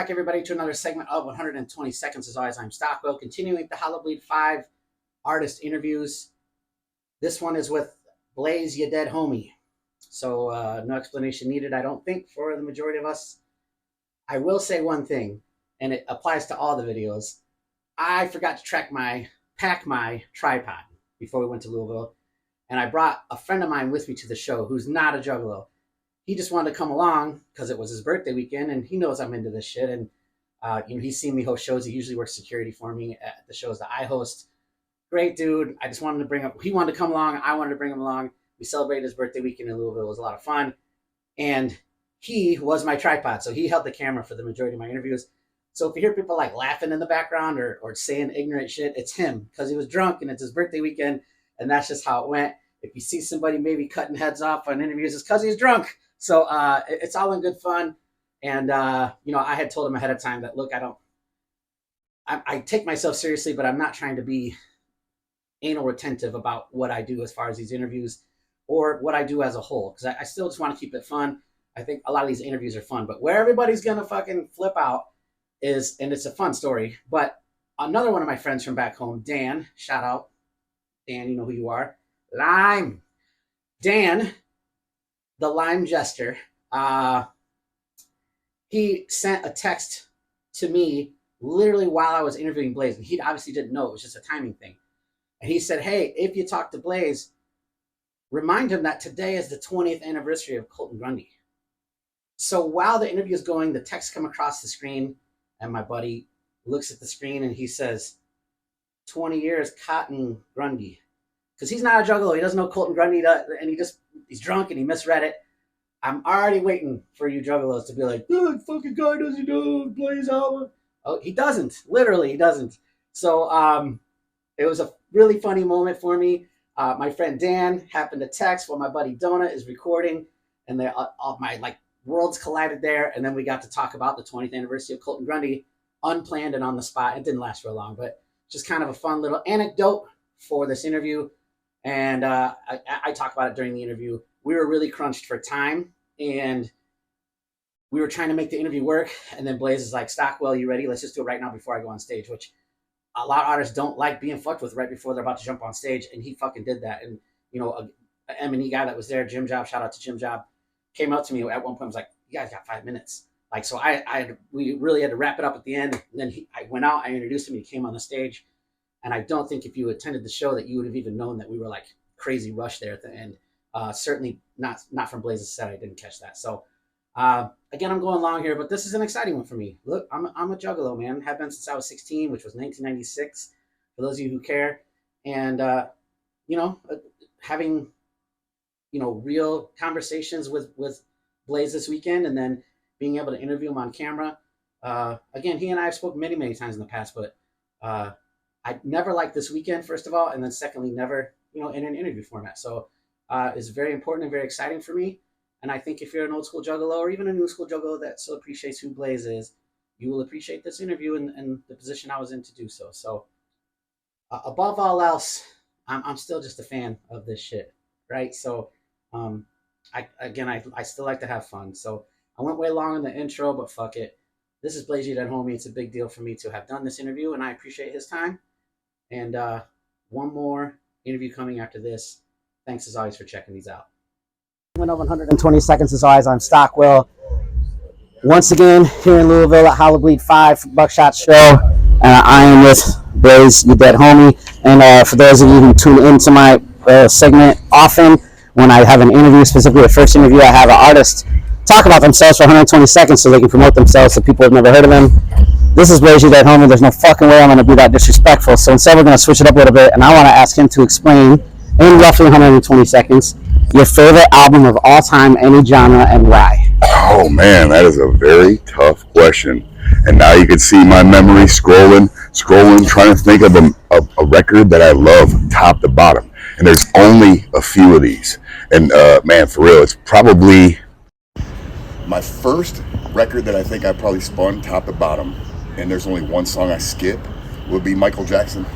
back, everybody, to another segment of 120 Seconds. As always, I'm Stockwell, continuing the Halloween 5 artist interviews. This one is with Blaze, Ya Dead Homie. So no explanation needed, I don't think, for the majority of us. I will say one thing, and it applies to all the videos. I forgot to pack my tripod before we went to Louisville, and I brought a friend of mine with me to the show who's not a juggalo. He just wanted to come along because it was his birthday weekend, and he knows I'm into this shit. And he's seen me host shows. He usually works security for me at the shows that I host. Great dude. I just wanted to bring up. He wanted to come along. I wanted to bring him along. We celebrated his birthday weekend in Louisville. It was a lot of fun, and he was my tripod, so he held the camera for the majority of my interviews. So if you hear people like laughing in the background or saying ignorant shit, it's him because he was drunk and it's his birthday weekend, and that's just how it went. If you see somebody maybe cutting heads off on interviews, it's because he's drunk. So it's all in good fun. And, I had told him ahead of time that, look, I take myself seriously, but I'm not trying to be anal retentive about what I do as far as these interviews or what I do as a whole. Because I still just want to keep it fun. I think a lot of these interviews are fun. But where everybody's going to fucking flip out is, and it's a fun story, but another one of my friends from back home, Dan, shout out. Dan, you know who you are. Lime. Dan, the Lime Jester, he sent a text to me literally while I was interviewing Blaze, and he obviously didn't know. It was just a timing thing. And he said, hey, if you talk to Blaze, remind him that today is the 20th anniversary of Colton Grundy. So while the interview is going, the text come across the screen, and my buddy looks at the screen, and he says, 20 years, Cotton Grundy. Because he's not a juggalo. He doesn't know Colton Grundy, and he's drunk and he misread it. I'm already waiting for you juggalos to be like, oh, fucking guy doesn't know Blaze album. Oh, he doesn't. Literally, he doesn't. So it was a really funny moment for me. My friend Dan happened to text while my buddy Donut is recording, and all my worlds collided there. And then we got to talk about the 20th anniversary of Colton Grundy, unplanned and on the spot. It didn't last for long, but just kind of a fun little anecdote for this interview. And I talk about it during the interview. We were really crunched for time, and we were trying to make the interview work. And then Blaze is like, Stockwell, you ready? Let's just do it right now before I go on stage, which a lot of artists don't like being fucked with right before they're about to jump on stage. And he fucking did that. And, an M&E guy that was there, Jim Job, shout out to Jim Job, came up to me at one point and was like, you guys got 5 minutes. So we really had to wrap it up at the end. And then I went out, I introduced him, he came on the stage. And I don't think if you attended the show that you would have even known that we were crazy rush there at the end. Certainly not from Blaze's set. I didn't catch that. So again, I'm going long here, but this is an exciting one for me. Look, I'm a juggalo, man. Have been since I was 16, which was 1996. For those of you who care, and having real conversations with Blaze this weekend, and then being able to interview him on camera. Again, he and I have spoken many times in the past, but I never liked this weekend, first of all, and then secondly, never, in an interview format. So it's very important and very exciting for me. And I think if you're an old school juggalo or even a new school juggalo that still appreciates who Blaze is, you will appreciate this interview and the position I was in to do so. So above all else, I'm still just a fan of this shit, right? So I still like to have fun. So I went way long in the intro, but fuck it. This is Blaze, Ya Dead Homie. It's a big deal for me to have done this interview, and I appreciate his time. And one more interview coming after this. Thanks as always for checking these out. Went over 120 seconds as always. I'm Stockwell. Once again, here in Louisville at Halloween 5 Buckshot show. I am with Blaze, Ya Dead Homie. And for those of you who tune into my segment often, when I have an interview, specifically the first interview, I have an artist talk about themselves for 120 seconds so they can promote themselves to people who have never heard of them. This is Blaze, Ya Dead Homie. There's no fucking way I'm going to be that disrespectful. So instead, we're going to switch it up a little bit, and I want to ask him to explain in roughly 120 seconds your favorite album of all time, any genre, and why. Oh man, that is a very tough question. And now you can see my memory scrolling, trying to think of a record that I love top to bottom. And there's only a few of these. And man, for real, it's probably my first record that I think I probably spun top to bottom. And there's only one song I skip, would be Michael Jackson.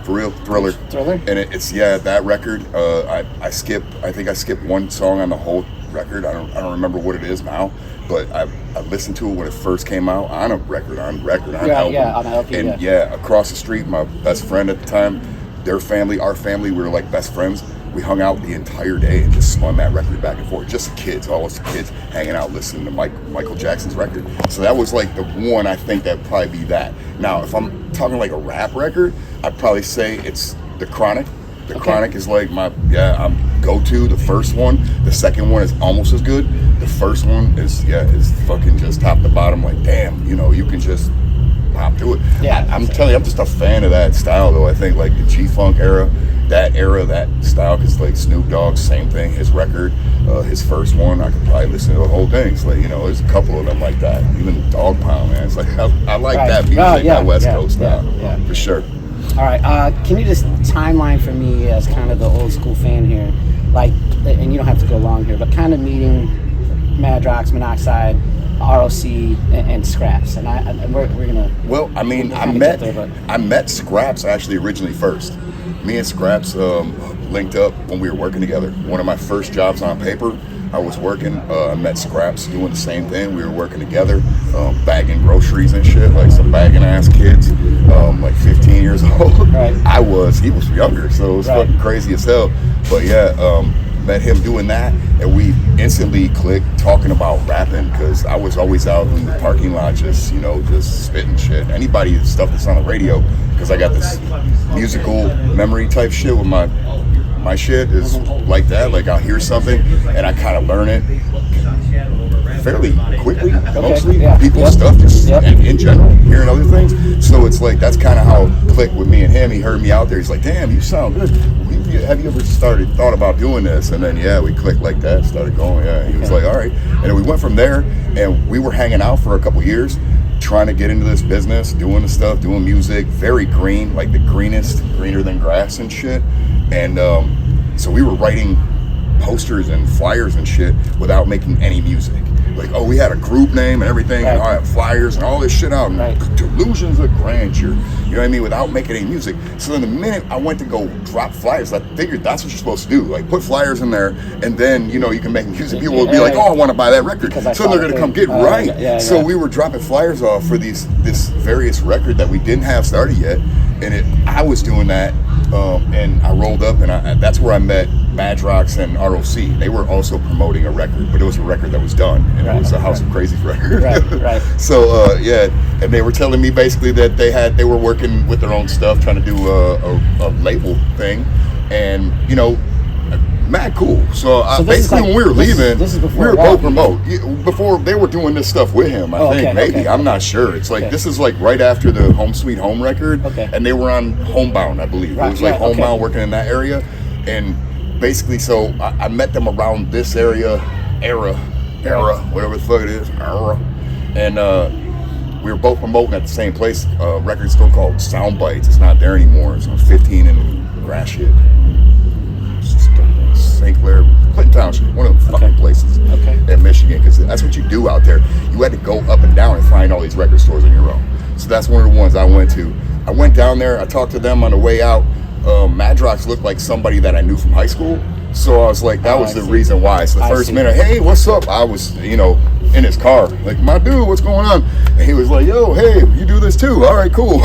For real, Thriller. Thriller? And it's that record. I think I skipped one song on the whole record. I don't remember what it is now, but I listened to it when it first came out on album, on LP, and across the street, my best friend at the time, their family, our family, we were like best friends. We hung out the entire day and just spun that record back and forth. Just the kids, all us kids hanging out listening to Michael Jackson's record. So that was like the one, I think that'd probably be that. Now, if I'm talking like a rap record, I'd probably say it's The Chronic. The Chronic is like my go-to. The first one, the second one is almost as good. The first one is fucking just top to bottom. Like, damn, you can just pop to it. Yeah, I'm telling you, I'm just a fan of that style though. I think like the G-Funk era, that style, because like Snoop Dogg, same thing. His record, his first one, I could probably listen to the whole thing. It's like, there's a couple of them like that. Even Dog Pound, man. It's like I like that music, that West Coast style, for sure. All right, can you just timeline for me as kind of the old school fan here, like, and you don't have to go long here, but kind of meeting Madrox, Monoxide, ROC, and Scraps, and we're gonna. Well, I mean, I met Scraps actually originally first. Me and Scraps linked up when we were working together. One of my first jobs on paper, I was working. I met Scraps doing the same thing. We were working together, bagging groceries and shit, like some bagging ass kids, like 15 years old. Right. He was younger, so it was fucking crazy as hell. But met him doing that, and we instantly clicked talking about rapping, because I was always out in the parking lot just spitting shit. Anybody, stuff that's on the radio, because I got this musical memory type shit with my shit is like that. Like, I'll hear something and I kind of learn it fairly quickly, mostly. People's stuff, just in general, hearing other things. So it's like, that's kind of how it clicked with me and him. He heard me out there. He's like, damn, you sound good. Have you ever thought about doing this? And then, we clicked like that, started going. He was like, all right. And then we went from there, and we were hanging out for a couple years, trying to get into this business, doing the stuff, doing music, very green, like the greenest, greener than grass and shit. And so we were writing posters and flyers and shit without making any music. Like, we had a group name and everything, and I had flyers and all this shit out, and delusions of grandeur, you know what I mean, without making any music. So then the minute I went to go drop flyers, I figured that's what you're supposed to do, like put flyers in there, and then, you can make music. People will be like, I want to buy that record, so they're going to come get it, So we were dropping flyers off for this various record that we didn't have started yet, and I was doing that, and I rolled up, and that's where I met Madrox and ROC. They were also promoting a record, but it was a record that was done, and it was a House of Crazy record. Right. So and they were telling me basically that they were working with their own stuff, trying to do a label thing, and mad cool. So basically, when we were leaving, we were both remote. Before they were doing this stuff with him, I think maybe I'm not sure. It's like this is like right after the Home Sweet Home record, and they were on Homebound, I believe. It was like Homebound, working in that area, and basically, so I met them around this era, whatever the fuck it is, and we were both promoting at the same place, a record store called Sound Bites. It's not there anymore. It's on 15 in Gratiot, St. Clair, Clinton Township, one of the fucking places in Michigan, because that's what you do out there. You had to go up and down and find all these record stores on your own. So that's one of the ones I went to. I went down there, I talked to them on the way out. Madrox looked like somebody that I knew from high school, so I was like, that was the reson why. So the first minute, hey, what's up? I was, in his car, like, my dude, what's going on? And he was like, yo, hey, you do this too? All right, cool.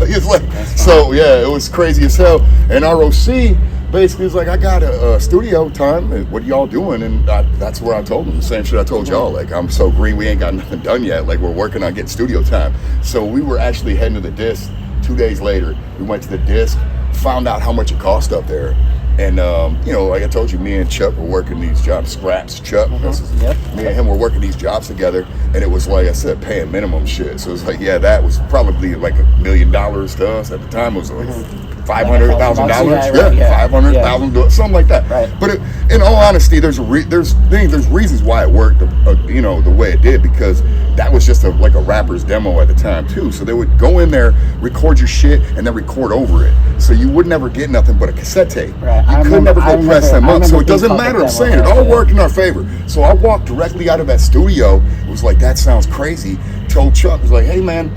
He's like, so it was crazy as hell. And ROC basically was like, I got a studio time. What are y'all doing? And that's where I told him the same shit I told y'all. Like, I'm so green, we ain't got nothing done yet. Like, we're working on getting studio time. So we were actually heading to the disc. 2 days later, we went to the disc, found out how much it cost up there. And, like I told you, me and Chuck were working these jobs. Scraps, Chuck, me and him were working these jobs together. And it was, like I said, paying minimum shit. So it was like, that was probably like $1 million to us. At the time, it was like $500,000. $500,000, something like that. Right. But in all honesty, there's reasons why it worked, the way it did, because that was just like a rapper's demo at the time too. So they would go in there, record your shit, and then record over it. So you would never get nothing but a cassette tape. Right. You could never go press them up. So it doesn't matter. I'm saying it all worked in our favor. So I walked directly out of that studio. It was like, that sounds crazy. Told Chuck, I was like, hey man,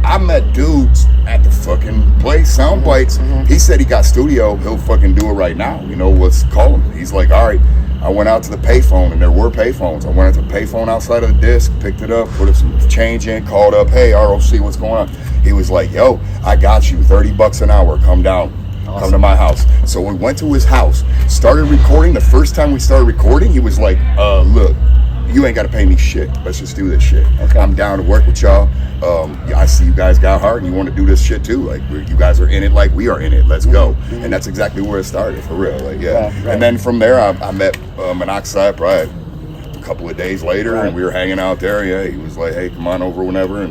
I met dudes at the fucking place, Sound Bites. He said he got studio. He'll fucking do it right now. Let's call him. He's like, all right, I went out to the payphone, and there were payphones. I went out to the payphone outside of the disc, picked it up, put some change in, called up, hey, ROC, what's going on? He was like, yo, I got you, $30 an hour, come down. Awesome. Come to my house. So we went to his house, started recording. The first time we started recording, he was like, look, you ain't got to pay me shit. Let's just do this shit. Okay. I'm down to work with y'all. I see you guys got heart and you want to do this shit too. Like, you guys are in it like we are in it. Let's go. Mm-hmm. And that's exactly where it started, for real. Like, yeah. Right. And then from there, I met Monoxide probably a couple of days later, and we were hanging out there. Yeah, he was like, hey, come on over whenever.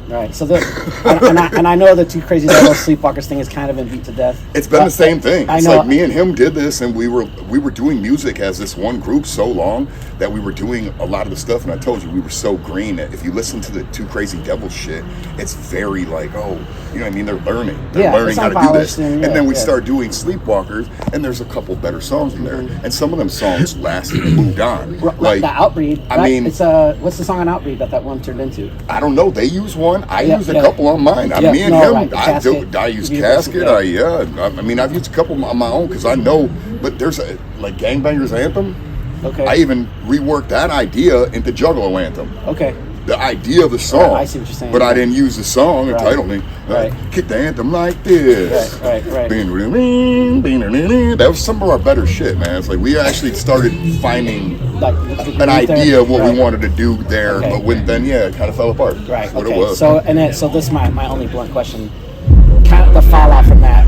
Right. So and I know the Two Crazy Devils Sleepwalkers thing has kind of been beat to death. It's been the same thing. It's like me and him did this, and we were doing music as this one group so long that we were doing a lot of the stuff. And I told you, we were so green that if you listen to the Two Crazy Devils shit, it's very like, oh, you know what I mean? They're learning how to do this. And then we start doing Sleepwalkers, and there's a couple better songs in there, and some of them songs lasted and moved on. Like the Outbreed. Right? I mean, it's what's the song on Outbreed that one turned into? I don't know. They use one. I used a couple on mine. Me and him, I use Casket. I mean, I've used a couple on my own because I know. But there's like Gangbangers Anthem. Okay. I even reworked that idea into Juggalo Anthem. Okay. The idea of the song. I see what you're saying. But I didn't use the song entitlement. Kick the anthem like this. Right. That was some of our better shit, man. It's like we actually started finding an idea of what we wanted to do there, but then it kind of fell apart. Right. That's what it was. So this is my only blunt question. Kind of the fallout from that.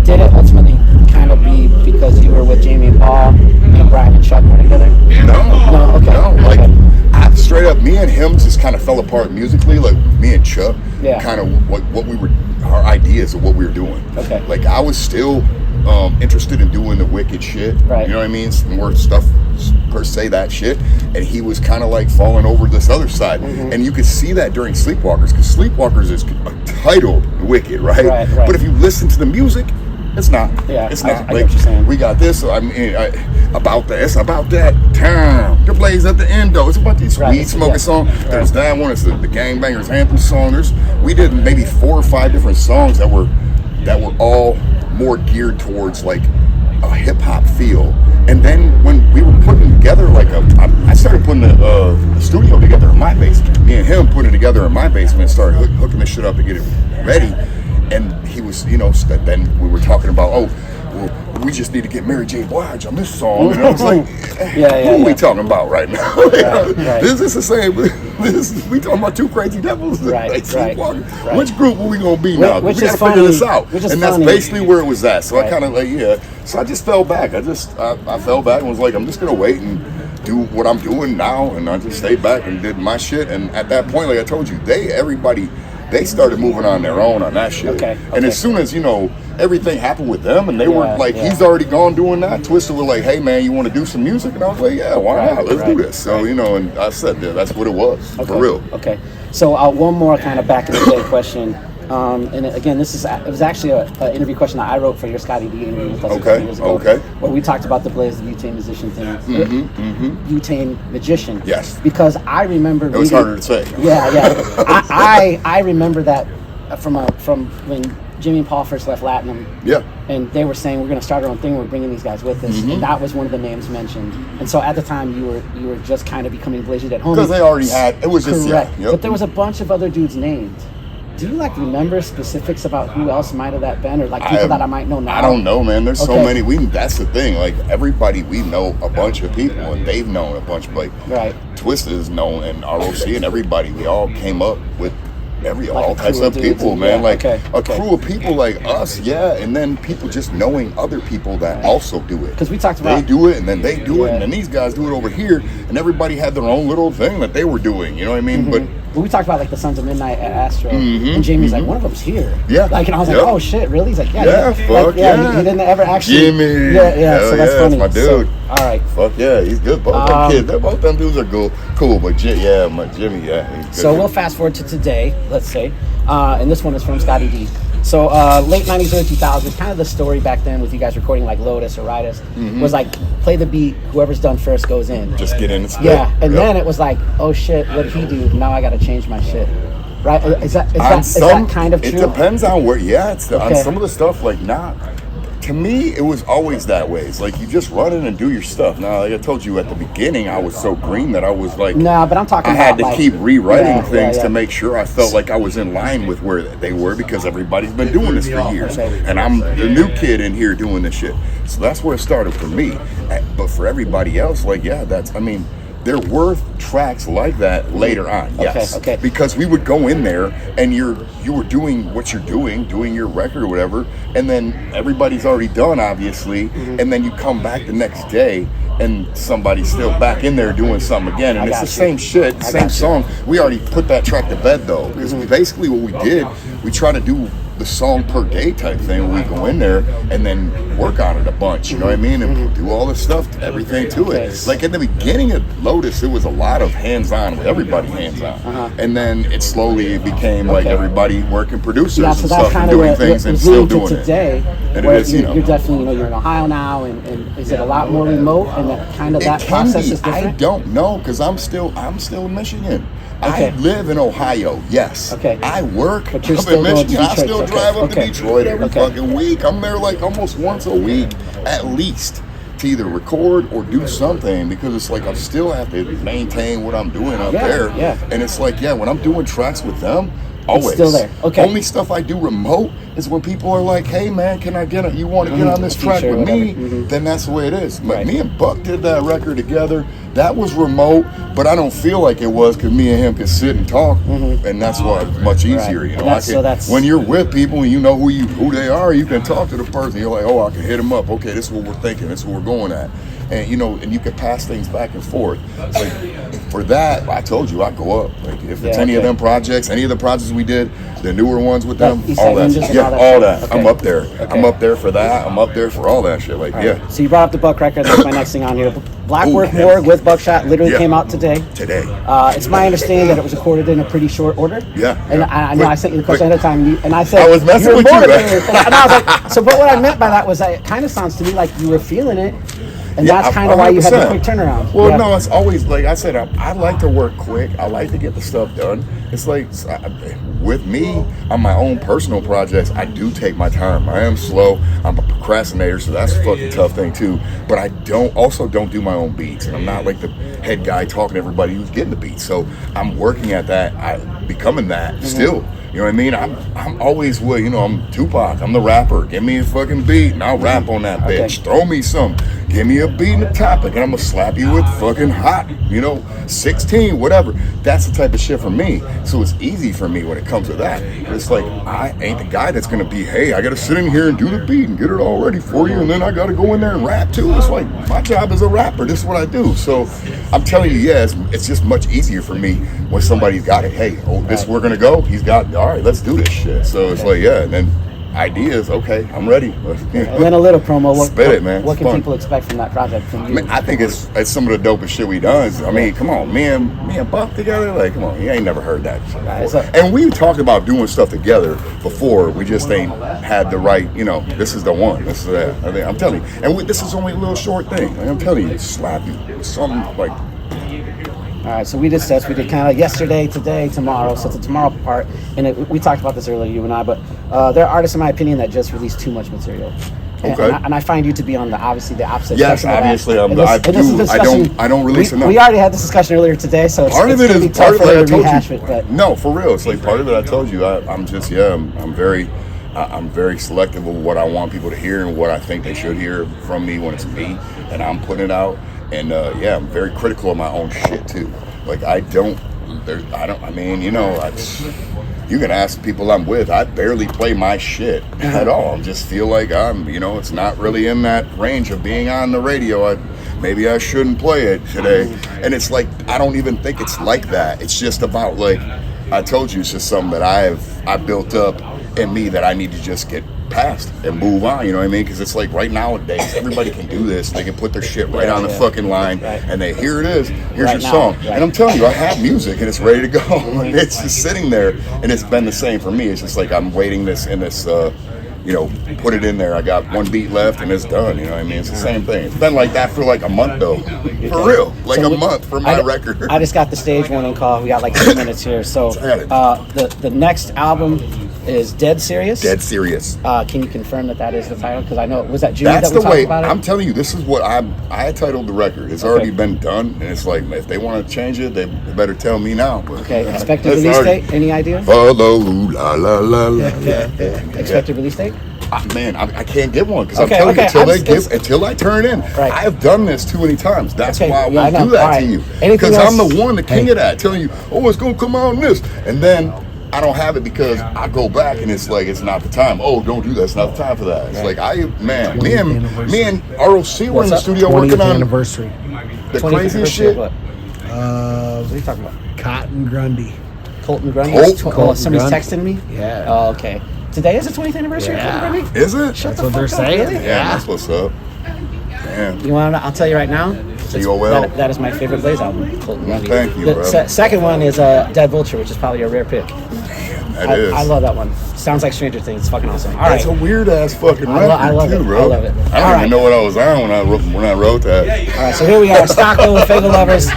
Did it ultimately kind of be because you were with Jamie and Paul and Brian and Chuck were together? No. Like, straight up, me and him just kind of fell apart musically. Like me and Chuck, kind of what we were, our ideas of what we were doing. Okay. Like I was still interested in doing the wicked shit. Right. You know what I mean? Some more stuff per se, that shit. And he was kind of like falling over this other side. Mm-hmm. And you could see that during Sleepwalkers, because Sleepwalkers is titled Wicked, right? But if you listen to the music, it's not. Yeah, it's not. I like, get what you're saying. We got this. I mean, about that. It's about that time. The blaze at the end, though. It's about these weed smoking songs. There's that one. It's the Gangbangers Anthem song. We did maybe 4 or 5 different songs that were all more geared towards like a hip hop feel. And then when we were putting together I started putting the studio together in my basement. Me and him put it together in my basement. Started hooking this shit up to get it ready. And he was, then we were talking about, we just need to get Mary J. Blige on this song. And I was like, who are we talking about right now? This is the same. We talking about Two Crazy Devils. Right. Which group are we going to be now? We got to figure this out. And that's basically where it was at. So I kind of So I just fell back. I fell back and was like, I'm just going to wait and do what I'm doing now. And I just stayed back and did my shit. And at that point, like I told you, they started moving on their own on that shit. Okay. And as soon as, everything happened with them and they were like, he's already gone doing that, Twisted was like, hey man, you want to do some music? And I was like, yeah, why not? Let's do this. So, and I said that's what it was, for real. Okay. So one more kind of back in the day question. And again, it was actually an interview question that I wrote for your Scotty D interview with us a couple years ago. Okay. Where we talked about the Blaze, the Butane musician thing. Butane magician. Yes. Because I remember it was harder to say. Yeah. I remember that from when Jimmy and Paul first left Latinum. Yeah. And they were saying, we're going to start our own thing. We're bringing these guys with us. And that was one of the names mentioned. And so at the time, you were just kind of becoming Blaze Dead Homies. Because they already had, it was just, correct. But there was a bunch of other dudes named. Do you remember specifics about who else might have that been, or people that I might know now? I don't know, man. There's so many. That's the thing. Like everybody, we know a bunch of people, and they've known a bunch. Twisted is known, and ROC, and everybody. We all came up with all types of people, man. A crew of people like us, and then people just knowing other people that also do it. Because we talked about they do it, and then they do it, and then these guys do it over here, and everybody had their own little thing that they were doing. You know what I mean? But we talked about the Sons of Midnight at Astro, and Jamie's like, one of them's here. Yeah. And I was like, oh shit, really? He's like, He didn't ever actually. Jimmy. So that's funny. That's my dude. So, all right. Fuck yeah, he's good. Both them kids, both them dudes are cool. But my Jimmy, he's good. So we'll fast forward to today, let's say, and this one is from Scotty D. So late 90s, early 2000s, kind of the story back then with you guys recording like Lotus or Ridus was like, play the beat, whoever's done first goes in. Just get in and spit. Yeah, and then it was like, oh shit, what did he do? Now I got to change my shit. Right? Is that kind of true? It depends on where, on some of the stuff, like not. to me, it was always that way. It's like you just run in and do your stuff. Now, like I told you at the beginning, I was so green that I was like, no, but I'm talking. I had to like, keep rewriting things to make sure I felt like I was in line with where they were, because everybody's been doing this for years, and I'm the new kid in here doing this shit. So that's where it started for me. But for everybody else, like, yeah, that's. I mean, there were tracks like that later on, yes. Okay. Because we would go in there and you were doing what you're doing your record or whatever, and then everybody's already done, obviously, and then you come back the next day and somebody's still back in there doing something again, and it's the same shit, same song. We already put that track to bed though, because basically what we did, we try to do the song per day type thing where we go in there and then work on it a bunch, you know what I mean, and do all the stuff, everything to it. Like at the beginning of Lotus, it was a lot of hands-on, with everybody hands-on, and then it slowly became like everybody working producers and stuff and doing things and still doing today, it. And where it is, you're definitely, you're in Ohio now, and is it a lot more remote, and that kind of that process is different? I don't know, because I'm still in Michigan. I live in Ohio, yes. I work up in Michigan. I still drive up to Detroit every fucking week. I'm there like almost once a week, at least, to either record or do something, because it's like I still have to maintain what I'm doing up there. And it's like, when I'm doing tracks with them, always. It's still there. Only stuff I do remote is when people are like, hey man, can I get you want to get on this track with me? Then that's the way it is. But me and Buck did that record together. That was remote, but I don't feel like it was, because me and him could sit and talk, and that's why it's much easier. You know, when you're with people and you know who they are, you can talk to the person. You're like, oh, I can hit them up. Okay, this is what we're thinking. This is what we're going at. And and you can pass things back and forth. It's like, for that, I told you, I go up. Like if it's any of them projects, any of the projects we did, the newer ones with them, all that. All that. I'm up there. I'm up there for that. I'm up there for all that shit. Like, So you brought up the Buck record. That's my next thing on here. Black Work Morgue with Buckshot literally came out today. It's my understanding that it was recorded in a pretty short order. And I know I sent you the question ahead of time, and I said, I was messing with you. And I was like, so, but what I meant by that was that it kind of sounds to me like you were feeling it. And that's kind of why you had the quick turnaround. Well, no, it's always like I said, I like to work quick. I like to get the stuff done. It's like, with me, on my own personal projects, I do take my time. I am slow. I'm a procrastinator, so that's a fucking tough thing too. But I don't do my own beats. And I'm not like the head guy talking to everybody who's getting the beats. So I'm working at that. I'm becoming that still. You know what I mean? I'm always I'm Tupac. I'm the rapper. Give me a fucking beat and I'll rap on that bitch. Throw me some. Give me a beat and a topic and I'm gonna slap you with fucking hot, 16, whatever. That's the type of shit for me. So it's easy for me when it comes to that. It's like, I ain't the guy that's gonna be, hey, I gotta sit in here and do the beat and get it all ready for you, and then I gotta go in there and rap too. It's like, my job as a rapper, this is what I do. So I'm telling you, it's just much easier for me when somebody's got it. Hey, this we're gonna go. He's got, all right, let's do this shit. So it's like, and then ideas, okay, I'm ready. And then a little promo. What can fun. People expect from that project from you? I think it's some of the dopest shit we done. I mean, come on, me and Buck together, like, come on, you ain't never heard that shit before. And we talked about doing stuff together before. We just ain't had the right, this is the one. This is that. I mean, I'm telling you, and this is only a little short thing. Like, I'm telling you, slap you with something like. All right, so we discussed, we did kind of yesterday, today, tomorrow, so it's a tomorrow part, and we talked about this earlier, you and I, but there are artists, in my opinion, that just release too much material. And I find you to be on the opposite Yes, obviously, I don't release enough. We already had this discussion earlier today, so it's going to be tough for you to rehash it. But no, for real, it's like part of it. I told you, I'm very selective of what I want people to hear and what I think they should hear from me when it's me, and I'm putting it out. And I'm very critical of my own shit too. Like you can ask people I'm with, I barely play my shit at all. I just feel like it's not really in that range of being on the radio. Maybe I shouldn't play it today. And it's like, I don't even think it's like that. It's just about, like, I told you, it's just something that I built up in me that I need to just get past and move on, you know what I mean? Because it's like right nowadays, everybody can do this. They can put their shit right on the fucking line, and here it is. Here's your song. And I'm telling you, I have music and it's ready to go. It's just sitting there, and it's been the same for me. It's just like I'm waiting put it in there. I got one beat left and it's done. You know what I mean? It's the same thing. It's been like that for like a month though. For real. Like a month for my record. I just got the stage warning call. We got like 2 minutes here. So the next album is Dead Serious. Dead Serious. Can you confirm that is the title? Because I know, was that June That's that we the way. talked about it? I'm telling you, this is what I titled the record. It's already been done, and it's like if they want to change it, they better tell me now. But, okay, expected release date? Any idea? Follow, la la la la. Expected release date? Man, I can't give one because Okay, I'm telling you until I turn in. Right. I have done this too many times. That's Okay, why I won't I know. do that All to right. you. Anything Because I'm else? the one, the king of that, telling you, oh, it's gonna come out on this, and then I don't have it because I go back and it's like it's not the time. Oh, don't do that. It's not the time for that. It's like me and ROC were in the studio working on anniversary. the craziest shit. What are you talking about? Cotton Grundy. Colton Grundy? Colton Somebody's Grundy. texting me? Yeah. Oh, okay. Today is the 20th anniversary of Colton Grundy? Is it? Shut That's the what they're fuck up, saying. really? Yeah, that's what's up. Man. You want to, I'll tell you right now. COL. That is my favorite Blaze album, Colton Grundy. Thank you, The bro. second one is Dead Vulture, which is probably a rare pick. That is. I love that one. Sounds like Stranger Things. It's fucking awesome. All right. It's a weird ass fucking record I love too, it. bro. I love it. I don't even know what I was on when I wrote that. All right, so here we are, Stocko with Fable Lovers.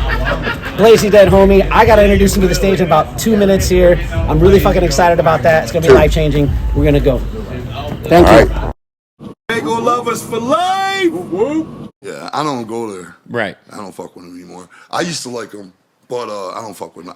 Blazy Dead homie. I gotta introduce him to the stage in about 2 minutes here. I'm really fucking excited about that. It's gonna be life changing. We're gonna go. Thank you. Fable Lovers for life. Yeah, I don't go there. Right. I don't fuck with them anymore. I used to like them, but I don't fuck with them.